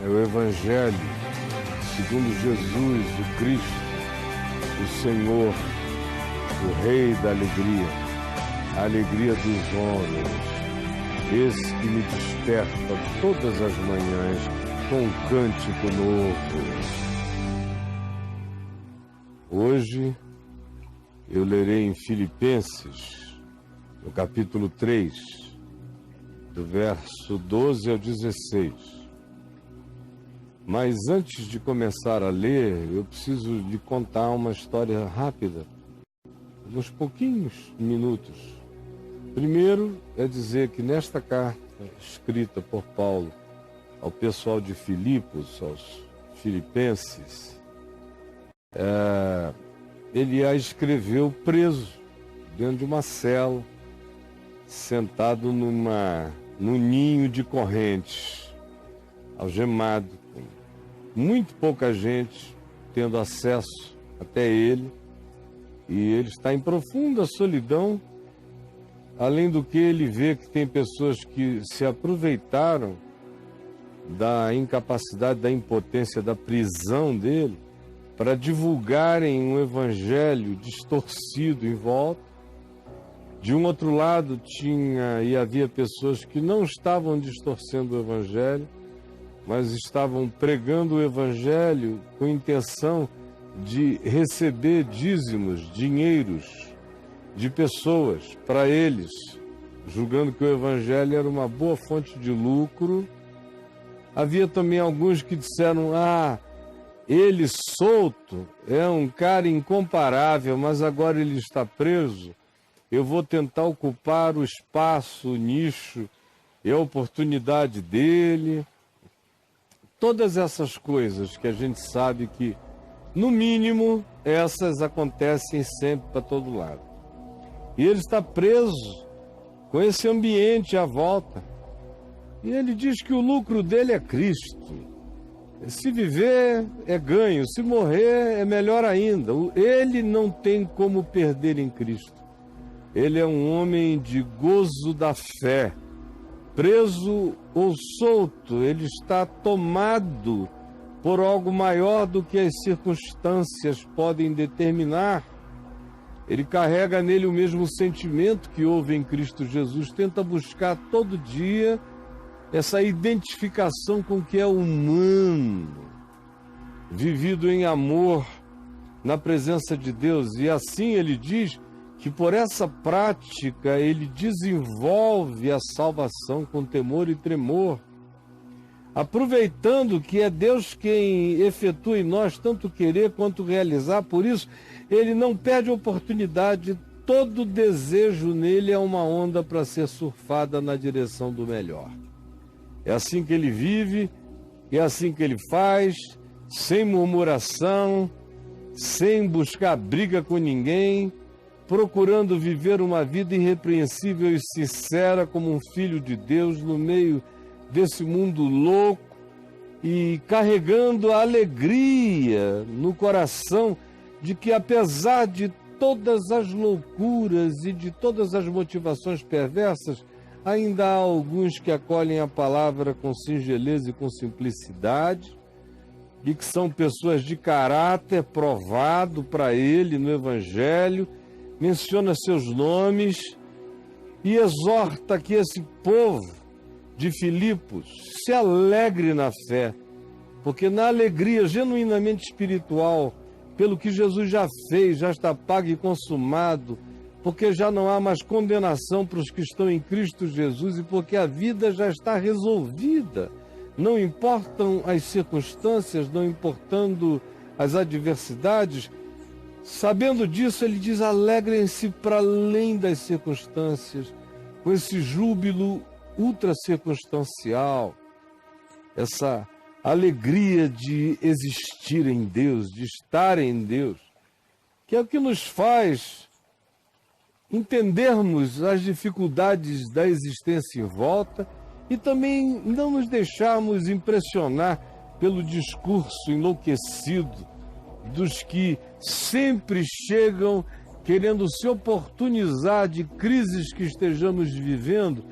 é o Evangelho segundo Jesus, o Cristo, o Senhor, o Rei da alegria, a alegria dos homens, esse que me desperta todas as manhãs com um cântico novo. Hoje eu lerei em Filipenses, no capítulo 3, do verso 12 ao 16. Mas antes de começar a ler, eu preciso lhe contar uma história rápida, uns pouquinhos minutos. Primeiro é dizer que nesta carta escrita por Paulo ao pessoal de Filipos, aos filipenses, ele a escreveu preso dentro de uma cela, sentado num ninho de correntes, algemado, com muito pouca gente tendo acesso até ele, e ele está em profunda solidão. Além do que, ele vê que tem pessoas que se aproveitaram da incapacidade, da impotência, da prisão dele, para divulgarem um evangelho distorcido em volta. De um outro lado, havia pessoas que não estavam distorcendo o evangelho, mas estavam pregando o evangelho com intenção de receber dízimos, dinheiros de pessoas para eles, julgando que o evangelho era uma boa fonte de lucro. Havia também alguns que disseram: ele solto é um cara incomparável, mas agora ele está preso, eu vou tentar ocupar o espaço, o nicho e a oportunidade dele. Todas essas coisas que a gente sabe que, no mínimo, essas acontecem sempre para todo lado. E ele está preso com esse ambiente à volta. E ele diz que o lucro dele é Cristo. Se viver é ganho, se morrer é melhor ainda. Ele não tem como perder em Cristo. Ele é um homem de gozo da fé. Preso ou solto, ele está tomado por algo maior do que as circunstâncias podem determinar. Ele carrega nele o mesmo sentimento que houve em Cristo Jesus, tenta buscar todo dia essa identificação com o que é humano, vivido em amor, na presença de Deus. E assim ele diz que por essa prática ele desenvolve a salvação com temor e tremor, aproveitando que é Deus quem efetua em nós tanto querer quanto realizar. Por isso, ele não perde a oportunidade. Todo desejo nele é uma onda para ser surfada na direção do melhor. É assim que ele vive, é assim que ele faz, sem murmuração, sem buscar briga com ninguém, procurando viver uma vida irrepreensível e sincera como um filho de Deus no meio desse mundo louco, e carregando a alegria no coração de que, apesar de todas as loucuras e de todas as motivações perversas, ainda há alguns que acolhem a palavra com singeleza e com simplicidade, e que são pessoas de caráter provado para ele no Evangelho, menciona seus nomes e exorta que esse povo de Filipos se alegre na fé, porque na alegria genuinamente espiritual, pelo que Jesus já fez, já está pago e consumado, porque já não há mais condenação para os que estão em Cristo Jesus e porque a vida já está resolvida. Não importam as circunstâncias, não importando as adversidades. Sabendo disso, ele diz: alegrem-se para além das circunstâncias, com esse júbilo ultra circunstancial, essa alegria de existir em Deus, de estar em Deus, que é o que nos faz entendermos as dificuldades da existência em volta e também não nos deixarmos impressionar pelo discurso enlouquecido dos que sempre chegam querendo se oportunizar de crises que estejamos vivendo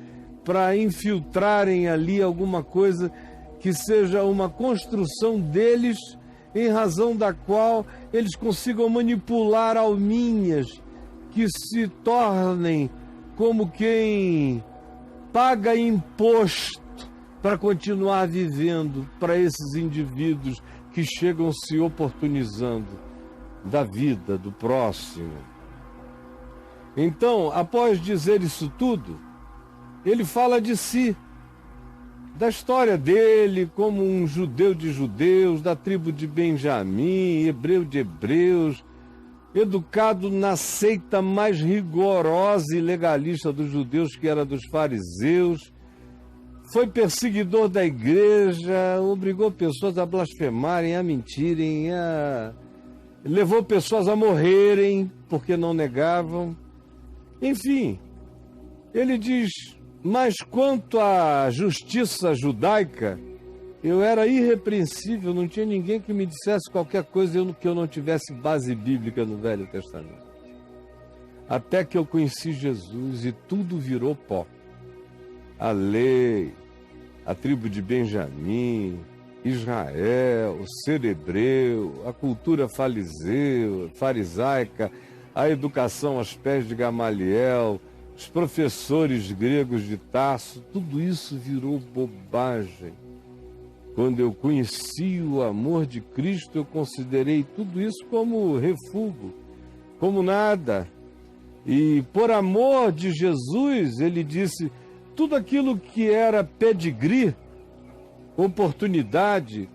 para infiltrarem ali alguma coisa que seja uma construção deles, em razão da qual eles consigam manipular alminhas que se tornem como quem paga imposto para continuar vivendo para esses indivíduos que chegam se oportunizando da vida do próximo. Então, após dizer isso tudo, ele fala de si, da história dele como um judeu de judeus, da tribo de Benjamim, hebreu de hebreus, educado na seita mais rigorosa e legalista dos judeus, que era dos fariseus, foi perseguidor da igreja, obrigou pessoas a blasfemarem, a mentirem, levou pessoas a morrerem porque não negavam. Enfim, ele diz: mas quanto à justiça judaica, eu era irrepreensível, não tinha ninguém que me dissesse qualquer coisa que eu não tivesse base bíblica no Velho Testamento. Até que eu conheci Jesus e tudo virou pó. A lei, a tribo de Benjamim, Israel, o ser hebreu, a cultura farisaica, a educação aos pés de Gamaliel, os professores gregos de Tarso, tudo isso virou bobagem. Quando eu conheci o amor de Cristo, eu considerei tudo isso como refúgio, como nada. E por amor de Jesus, ele disse, tudo aquilo que era pedigree, oportunidade,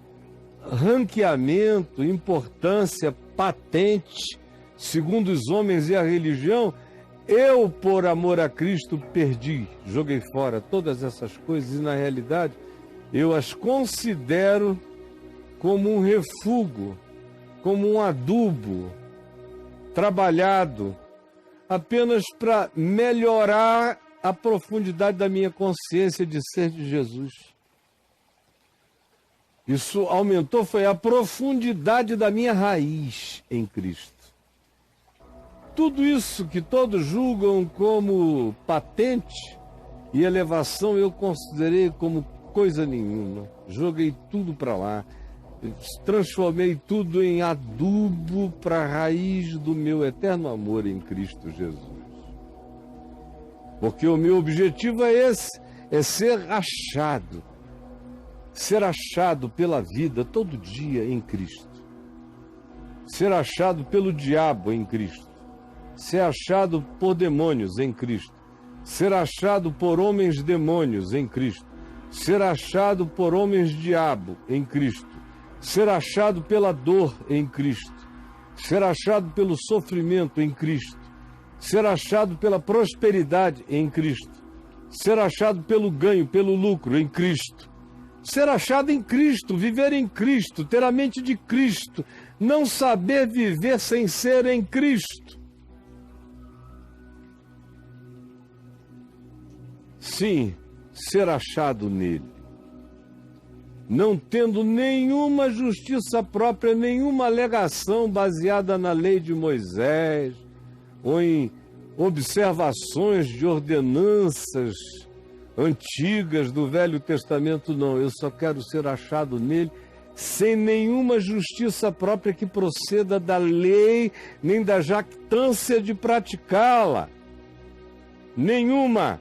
ranqueamento, importância, patente, segundo os homens e a religião, eu, por amor a Cristo, perdi, joguei fora todas essas coisas e, na realidade, eu as considero como um refúgio, como um adubo trabalhado apenas para melhorar a profundidade da minha consciência de ser de Jesus. Isso aumentou, foi a profundidade da minha raiz em Cristo. Tudo isso que todos julgam como patente e elevação, eu considerei como coisa nenhuma. Joguei tudo para lá, transformei tudo em adubo para a raiz do meu eterno amor em Cristo Jesus. Porque o meu objetivo é esse, é ser achado pela vida todo dia em Cristo. Ser achado pelo diabo em Cristo. Ser achado por demônios em Cristo. Ser achado por homens demônios em Cristo. Ser achado por homens diabo em Cristo. Ser achado pela dor em Cristo. Ser achado pelo sofrimento em Cristo. Ser achado pela prosperidade em Cristo. Ser achado pelo ganho, pelo lucro em Cristo. Ser achado em Cristo, viver em Cristo, ter a mente de Cristo, não saber viver sem ser em Cristo. Sim, ser achado nele. Não tendo nenhuma justiça própria, nenhuma alegação baseada na lei de Moisés, ou em observações de ordenanças antigas do Velho Testamento, não. Eu só quero ser achado nele, sem nenhuma justiça própria que proceda da lei, nem da jactância de praticá-la. Nenhuma.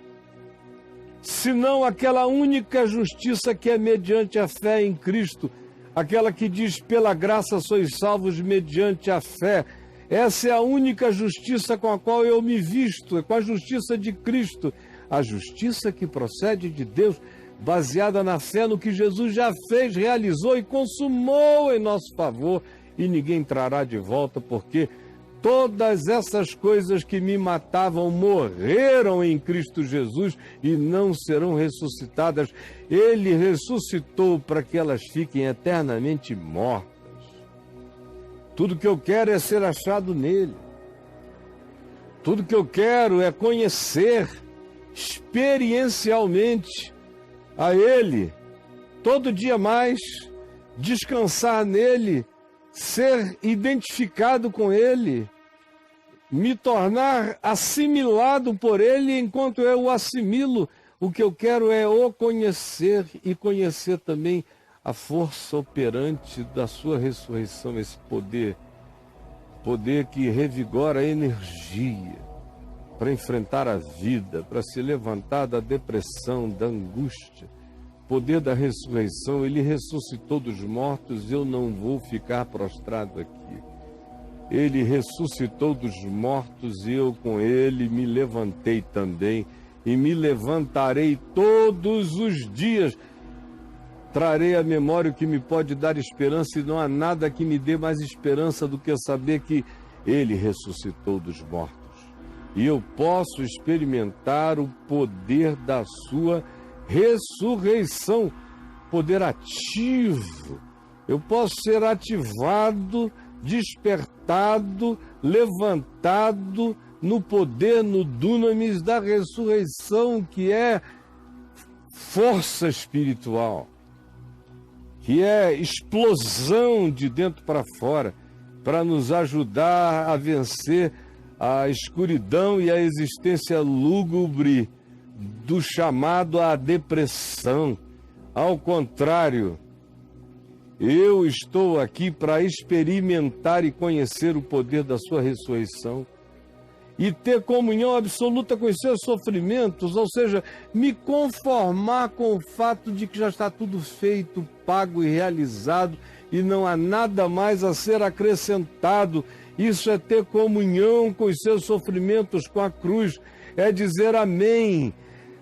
Senão aquela única justiça que é mediante a fé em Cristo, aquela que diz, pela graça sois salvos mediante a fé. Essa é a única justiça com a qual eu me visto, é com a justiça de Cristo, a justiça que procede de Deus, baseada na fé no que Jesus já fez, realizou e consumou em nosso favor, e ninguém trará de volta, porque todas essas coisas que me matavam morreram em Cristo Jesus e não serão ressuscitadas. Ele ressuscitou para que elas fiquem eternamente mortas. Tudo que eu quero é ser achado nele. Tudo que eu quero é conhecer experiencialmente a ele, todo dia mais, descansar nele, ser identificado com ele, me tornar assimilado por ele enquanto eu o assimilo, O que eu quero é o conhecer e conhecer também a força operante da sua ressurreição, esse poder que revigora a energia para enfrentar a vida, para se levantar da depressão, da angústia. Poder da ressurreição, ele ressuscitou dos mortos, eu não vou ficar prostrado aqui. Ele ressuscitou dos mortos e eu com ele me levantei também e me levantarei todos os dias. Trarei à memória o que me pode dar esperança e não há nada que me dê mais esperança do que saber que ele ressuscitou dos mortos. E eu posso experimentar o poder da sua ressurreição, poder ativo. Eu posso ser ativado, despertado, levantado no poder, no dunamis da ressurreição, que é força espiritual, que é explosão de dentro para fora, para nos ajudar a vencer a escuridão e a existência lúgubre do chamado à depressão. Ao contrário, eu estou aqui para experimentar e conhecer o poder da sua ressurreição e ter comunhão absoluta com os seus sofrimentos, ou seja, me conformar com o fato de que já está tudo feito, pago e realizado e não há nada mais a ser acrescentado. Isso é ter comunhão com os seus sofrimentos, com a cruz, é dizer amém,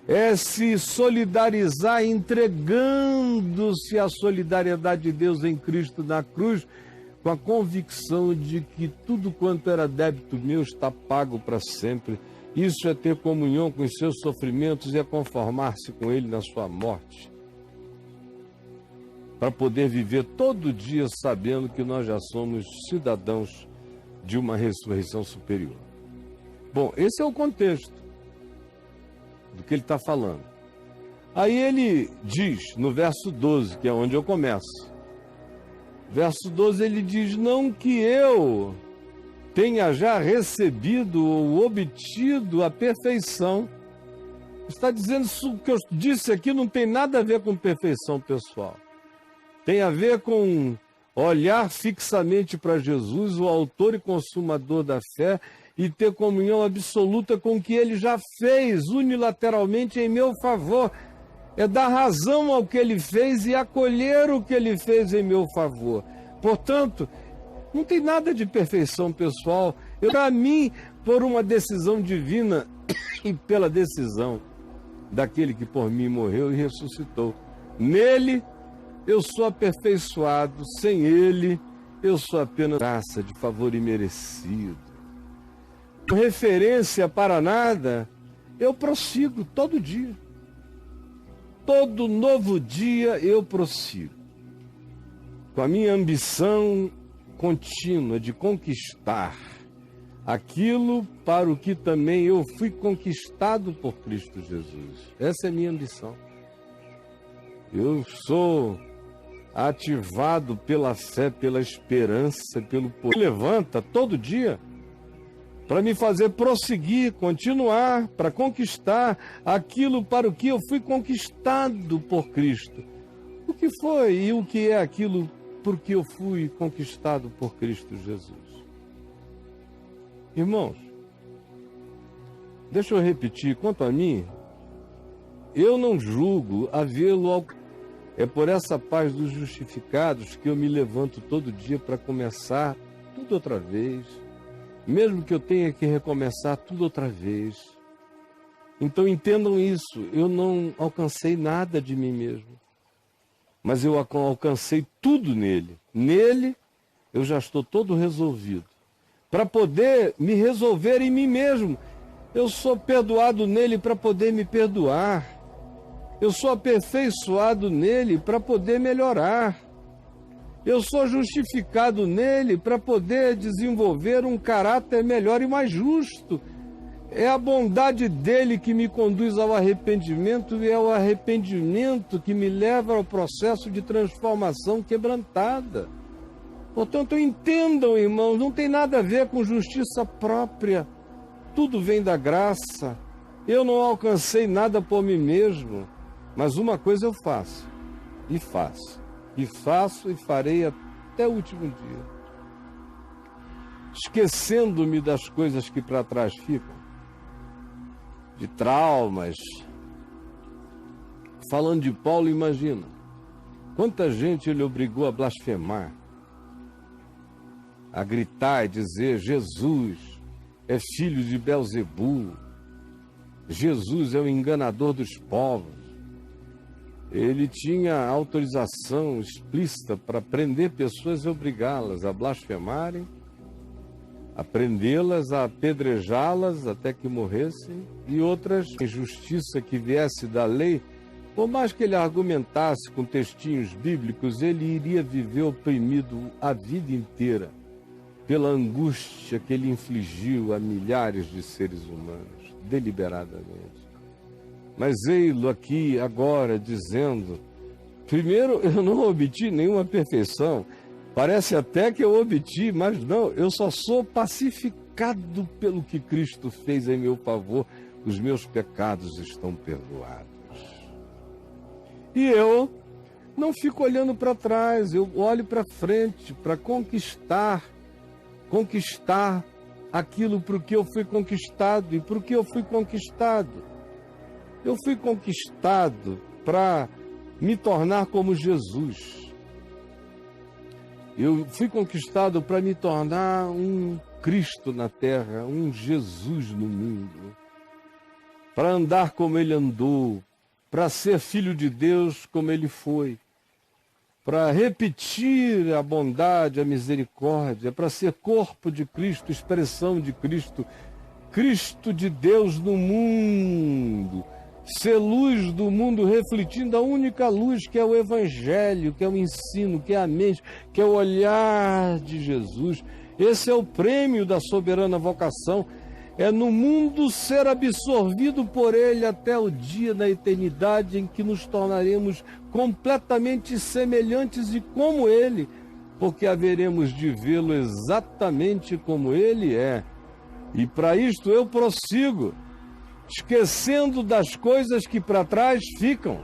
é se solidarizar, entregando-se à solidariedade de Deus em Cristo na cruz, com a convicção de que tudo quanto era débito meu está pago para sempre. Isso é ter comunhão com os seus sofrimentos e é conformar-se com ele na sua morte, para poder viver todo dia sabendo que nós já somos cidadãos de uma ressurreição superior. Bom, esse é o contexto do que ele está falando. Aí ele diz, no verso 12, que é onde eu começo, verso 12, ele diz, não que eu tenha já recebido ou obtido a perfeição. Está dizendo isso que eu disse aqui não tem nada a ver com perfeição pessoal. Tem a ver com olhar fixamente para Jesus, o autor e consumador da fé, e ter comunhão absoluta com o que ele já fez unilateralmente em meu favor. É dar razão ao que ele fez e acolher o que ele fez em meu favor. Portanto, não tem nada de perfeição pessoal. Para mim, por uma decisão divina e pela decisão daquele que por mim morreu e ressuscitou. Nele, eu sou aperfeiçoado. Sem ele, eu sou apenas graça de favor imerecido. Com referência para nada, eu prossigo todo dia. Todo novo dia eu prossigo, com a minha ambição contínua de conquistar aquilo para o que também eu fui conquistado por Cristo Jesus. Essa é a minha ambição. Eu sou ativado pela fé, pela esperança, pelo poder. Levanta todo dia para me fazer prosseguir, continuar, para conquistar aquilo para o que eu fui conquistado por Cristo. O que foi e o que é aquilo por que eu fui conquistado por Cristo Jesus? Irmãos, deixa eu repetir, quanto a mim, eu não julgo havê-lo. É por essa paz dos justificados que eu me levanto todo dia para começar tudo outra vez, mesmo que eu tenha que recomeçar tudo outra vez. Então entendam isso, eu não alcancei nada de mim mesmo, mas eu alcancei tudo nele. Nele eu já estou todo resolvido, para poder me resolver em mim mesmo. Eu sou perdoado nele para poder me perdoar. Eu sou aperfeiçoado nele para poder melhorar. Eu sou justificado nele para poder desenvolver um caráter melhor e mais justo. É a bondade dele que me conduz ao arrependimento e é o arrependimento que me leva ao processo de transformação quebrantada. Portanto, entendam, irmãos, não tem nada a ver com justiça própria. Tudo vem da graça. Eu não alcancei nada por mim mesmo, mas uma coisa eu faço, e faço, e faço e farei até o último dia, esquecendo-me das coisas que para trás ficam, de traumas. Falando de Paulo, imagina, quanta gente ele obrigou a blasfemar, a gritar e dizer: Jesus é filho de Belzebu, Jesus é o enganador dos povos. Ele tinha autorização explícita para prender pessoas e obrigá-las a blasfemarem, a prendê-las, a apedrejá-las até que morressem, e outras injustiça que viesse da lei, por mais que ele argumentasse com textinhos bíblicos, ele iria viver oprimido a vida inteira pela angústia que ele infligiu a milhares de seres humanos, deliberadamente. Mas ei-lo aqui agora dizendo: primeiro, eu não obti nenhuma perfeição, parece até que eu obti, mas não, eu só sou pacificado pelo que Cristo fez em meu favor, os meus pecados estão perdoados. E eu não fico olhando para trás, eu olho para frente para conquistar aquilo por que eu fui conquistado. E por que eu fui conquistado? Eu fui conquistado para me tornar como Jesus. Eu fui conquistado para me tornar um Cristo na terra, um Jesus no mundo, para andar como ele andou, para ser filho de Deus como ele foi, para repetir a bondade, a misericórdia, para ser corpo de Cristo, expressão de Cristo, Cristo de Deus no mundo, ser luz do mundo, refletindo a única luz que é o Evangelho, que é o ensino, que é a mente, que é o olhar de Jesus. Esse é o prêmio da soberana vocação, é no mundo ser absorvido por ele até o dia da eternidade em que nos tornaremos completamente semelhantes e como ele, porque haveremos de vê-lo exatamente como ele é. E para isto eu prossigo, esquecendo das coisas que para trás ficam.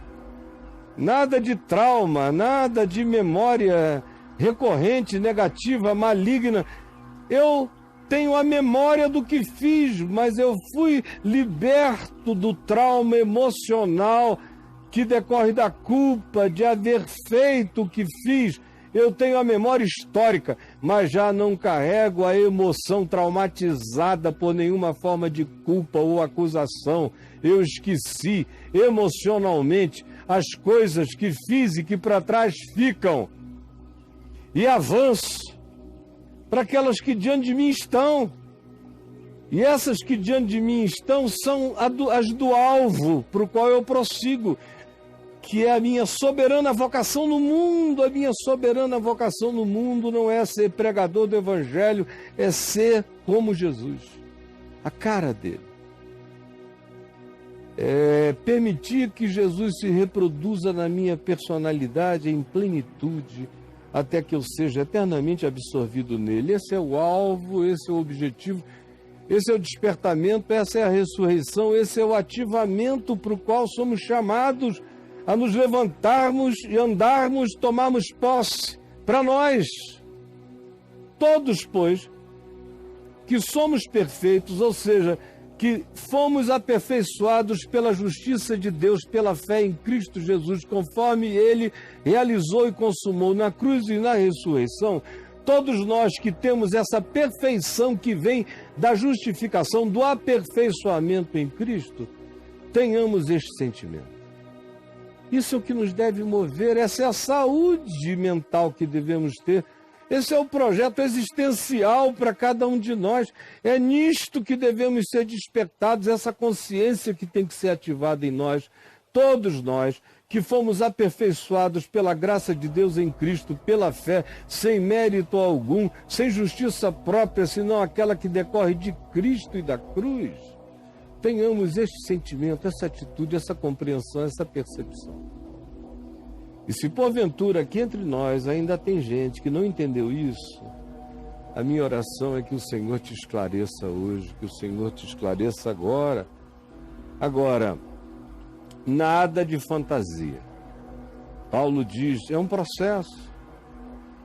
Nada de trauma, nada de memória recorrente, negativa, maligna. Eu tenho a memória do que fiz, mas eu fui liberto do trauma emocional que decorre da culpa de haver feito o que fiz. Eu tenho a memória histórica, mas já não carrego a emoção traumatizada por nenhuma forma de culpa ou acusação. Eu esqueci emocionalmente as coisas que fiz e que para trás ficam. E avanço para aquelas que diante de mim estão. E essas que diante de mim estão são as do alvo para o qual eu prossigo, que é a minha soberana vocação no mundo. A minha soberana vocação no mundo não é ser pregador do Evangelho, é ser como Jesus, a cara dele. É permitir que Jesus se reproduza na minha personalidade em plenitude, até que eu seja eternamente absorvido nele. Esse é o alvo, esse é o objetivo, esse é o despertamento, essa é a ressurreição, esse é o ativamento para o qual somos chamados a nos levantarmos e andarmos, tomarmos posse para nós. Todos, pois, que somos perfeitos, ou seja, que fomos aperfeiçoados pela justiça de Deus, pela fé em Cristo Jesus, conforme ele realizou e consumou na cruz e na ressurreição. Todos nós que temos essa perfeição que vem da justificação, do aperfeiçoamento em Cristo, tenhamos este sentimento. Isso é o que nos deve mover, essa é a saúde mental que devemos ter. Esse é o projeto existencial para cada um de nós. É nisto que devemos ser despertados, essa consciência que tem que ser ativada em nós. Todos nós que fomos aperfeiçoados pela graça de Deus em Cristo, pela fé, sem mérito algum, sem justiça própria, senão aquela que decorre de Cristo e da cruz. Tenhamos este sentimento, essa atitude, essa compreensão, essa percepção. E se porventura aqui entre nós ainda tem gente que não entendeu isso, a minha oração é que o Senhor te esclareça hoje, que o Senhor te esclareça agora, Agora, nada de fantasia. Paulo diz, é um processo.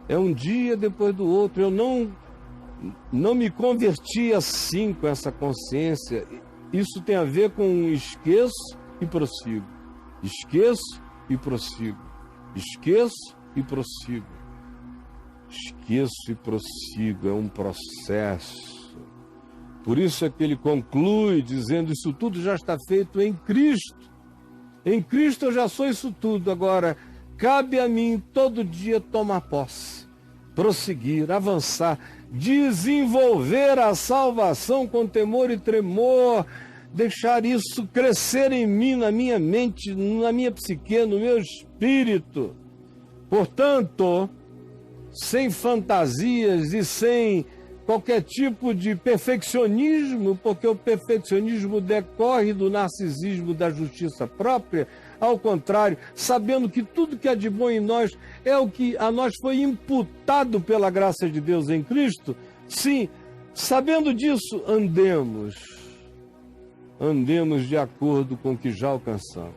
É um dia depois do outro. Eu não me converti assim com essa consciência. Isso tem a ver com esqueço e prossigo. Esqueço e prossigo. Esqueço e prossigo. Esqueço e prossigo. É um processo. Por isso é que ele conclui dizendo, isso tudo já está feito em Cristo. Em Cristo eu já sou isso tudo. Agora, cabe a mim todo dia tomar posse, prosseguir, avançar, desenvolver a salvação com temor e tremor, deixar isso crescer em mim, na minha mente, na minha psique, no meu espírito. Portanto, sem fantasias e sem qualquer tipo de perfeccionismo, porque o perfeccionismo decorre do narcisismo da justiça própria. Ao contrário, sabendo que tudo que há de bom em nós é o que a nós foi imputado pela graça de Deus em Cristo, sim, sabendo disso, andemos de acordo com o que já alcançamos.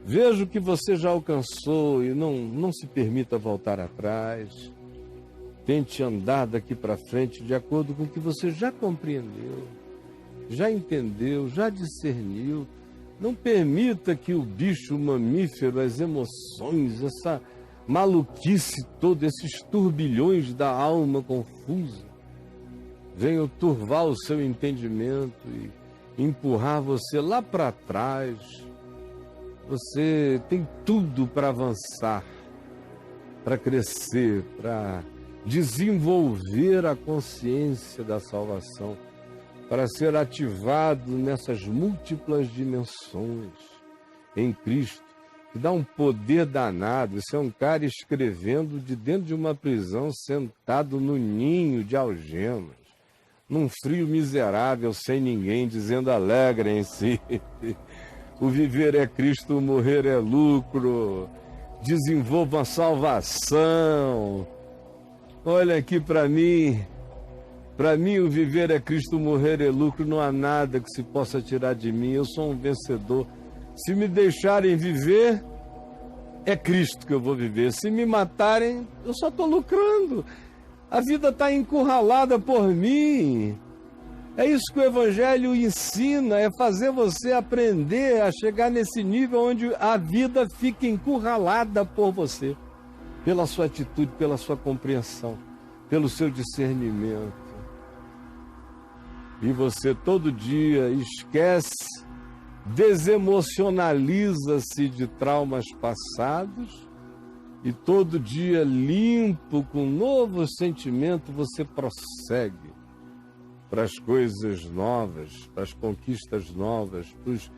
Veja o que você já alcançou e não se permita voltar atrás. Tente andar daqui para frente de acordo com o que você já compreendeu, já entendeu, já discerniu. Não permita que o bicho mamífero, as emoções, essa maluquice toda, esses turbilhões da alma confusa, venham turvar o seu entendimento e empurrar você lá para trás. Você tem tudo para avançar, para crescer, para desenvolver a consciência da salvação, para ser ativado nessas múltiplas dimensões em Cristo, que dá um poder danado. Isso é um cara escrevendo de dentro de uma prisão, sentado no ninho de algemas, num frio miserável, sem ninguém, dizendo alegrem-se. O viver é Cristo, o morrer é lucro. Desenvolvam a salvação. Olha aqui para mim. Para mim, o viver é Cristo, o morrer é lucro. Não há nada que se possa tirar de mim. Eu sou um vencedor. Se me deixarem viver, é Cristo que eu vou viver. Se me matarem, eu só estou lucrando. A vida está encurralada por mim. É isso que o Evangelho ensina, é fazer você aprender a chegar nesse nível onde a vida fica encurralada por você, pela sua atitude, pela sua compreensão, pelo seu discernimento. E você todo dia esquece, desemocionaliza-se de traumas passados e todo dia limpo, com um novo sentimento, você prossegue para as coisas novas, para as conquistas novas, para os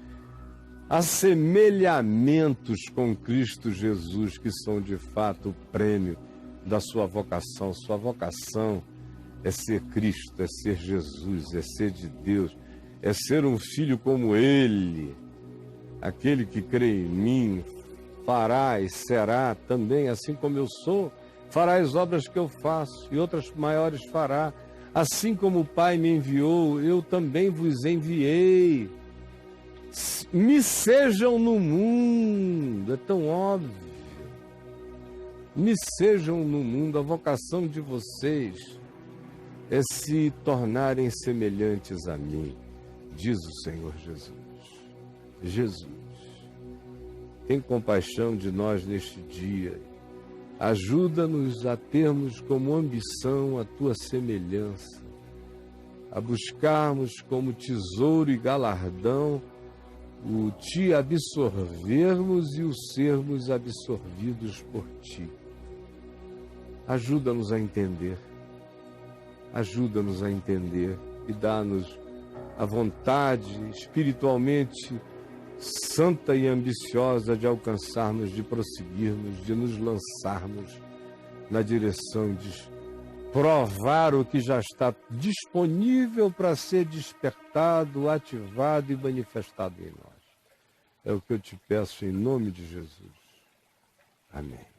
assemelhamentos com Cristo Jesus, que são de fato o prêmio da sua vocação. Sua vocação é ser Cristo, é ser Jesus, é ser de Deus, é ser um filho como Ele. Aquele que crê em mim fará e será também, assim como eu sou, fará as obras que eu faço e outras maiores fará. Assim como o Pai me enviou, eu também vos enviei. Me sejam no mundo, é tão óbvio. Me sejam no mundo, a vocação de vocês é se tornarem semelhantes a mim, diz o Senhor Jesus. Jesus, tem compaixão de nós neste dia. Ajuda-nos a termos como ambição a tua semelhança, a buscarmos como tesouro e galardão o te absorvermos e o sermos absorvidos por ti. Ajuda-nos a entender e dá-nos a vontade espiritualmente santa e ambiciosa de alcançarmos, de prosseguirmos, de nos lançarmos na direção de provar o que já está disponível para ser despertado, ativado e manifestado em nós. É o que eu te peço em nome de Jesus. Amém.